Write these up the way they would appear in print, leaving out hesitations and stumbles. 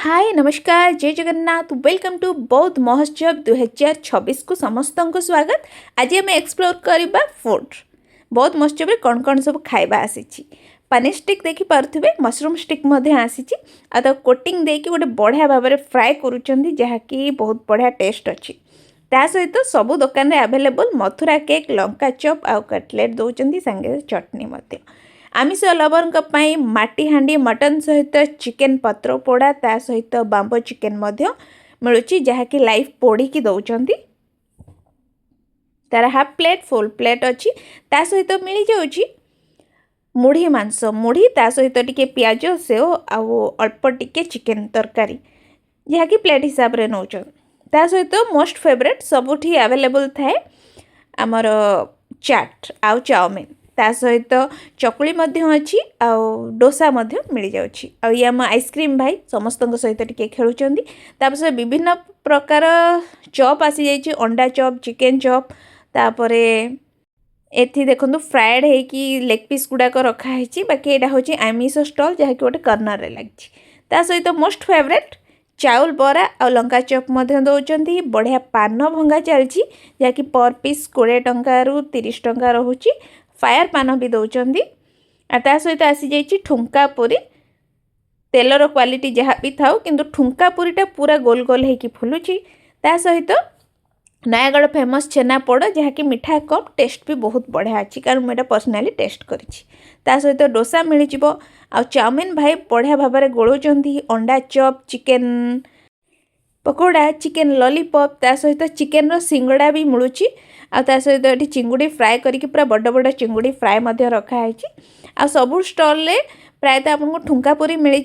हाय नमस्कार जय Jagannath welcome to बौद्ध महोत्सव 2026 को समस्त को स्वागत। आज आम एक्सप्लोर करवा फूड बौद्ध महोत्सव में कौन कौन सब खाଇବା आसी। पनीर स्टिक देखी पारे मशरूम स्टिक आसी कोटिंग देकी गोटे बढ़िया भाव में फ्राए करुँच बहुत बढ़िया टेस्ट अच्छी। ता सहित सबू दुकान में available Mathura cake Lanka chop आउ कटलेट दौरान सांगे चटनी। आमिष लवर माटी हांडी मटन सहित चिकेन पत्र पोड़ा ता सहित बांबो चिकेन मिलूँ जहाँकि लाइव पोड़ी की दौरान तार हाफ प्लेट फुल प्लेट अच्छी। ता सहित मिल जाऊँगी मुढ़ी मांस मुढ़ी ता सहित टिके पियाज सेव आउ अल्प टिके चिकेन तरकारी जहाँकि प्लेट हिसाब से नौ। ता सहित मोस्ट फेवरेट सबुठी अवेलेबल थाए आमर चाट आउ चाउमिन ता सहित चकुली अच्छी आउ डोसा मिल जाऊँगी। ये आम आइसक्रीम भाई समस्त सहित टिके खेलुंट। तापर विभिन्न प्रकार चॉप आसी जाइए अंडा चॉप चिकेन चॉप तापर एथि देखो फ्राएड है लेग पीस गुड़ाक रखाही। बाकी यहाँ हूँ आमिष स्टल जहाँकि गोटे कर्नर लगी। ता सहित मोस्ट फेवरेट चाउल बरा आ लंका चॉप दौरान बढ़िया पान भंगा चलती जहाँकि पर पीस 20 टंका रु 30 टंका रोचे। फायर पान भी दौरान ता सहित आसी जाइए ठुंका पुरी तेलर क्वालिटी जहाँ भी थाउ किंतु ठुंका पुरीटा पूरा गोल गोल होगी फुलुची। ता सहित नयागढ़ फेमस छेनापोड़ जहाँकि मिठा कम टेस्ट भी बहुत बढ़िया अच्छी कारण मुझे पर्सनाली टेस्ट करी। ता सहित डोसा मिल आ चाउमिन भाई बढ़िया भाव में गोलौंट अंडा chop chicken pakora chicken lollipop ता सहित चिकेन रो सिंगड़ा भी मिलूँ। आ सहित ये चिंगुड़ी फ्राए करके पूरा बड़ बड़ चिंगुड़ी फ्राए रखाई। आ सबू स्टॉल प्रायतः आपको ठुंका पुरी मिल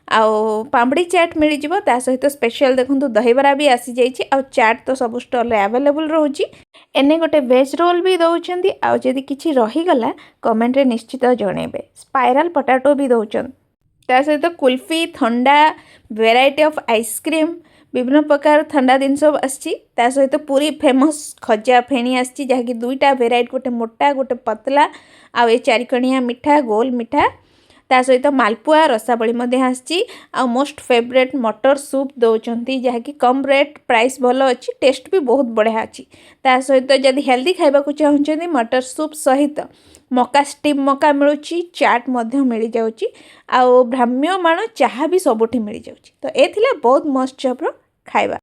आउ पांबड़ी चाट मिल ता सहित स्पेशल देखो दहीबरा भी आसी जाइए। आ चाट तो सब स्टॉल अवेलेबल रोचे। एने गोटे वेज रोल भी दौरान आदि किसी रहीगला कमेंट रे निश्चित जनइबे। स्पाइराल पटाटो भी दौरान ता सहित कुल्फी ठंडा वेराइटी ऑफ आइसक्रीम विभिन्न प्रकार ठंडा जिनस आसता सहित पूरी फेमस खजा फेणी आसी जहाँकि दुईटा वेराइटी गोटे मोटा गोटे पतला आउ ये चारिकणिया मिठा गोल मिठा ता सहित मालपुआ रसावली आसी। आ मोस्ट फेवरेट मटर सूप दौरान जहाँकि कम रेट प्राइस भल अच्छी टेस्ट भी बहुत बढ़िया अच्छी। ता सहित जदि हेल्दी खाइबा चाहते मटर सूप सहित मका स्टीम मका मिलूँ चाट मिल जाऊँगी आउ भ्राम्यमाण चाहा भी सबुठी मिल जाऊँगी। तो ये बहुत मस्त खाइबा।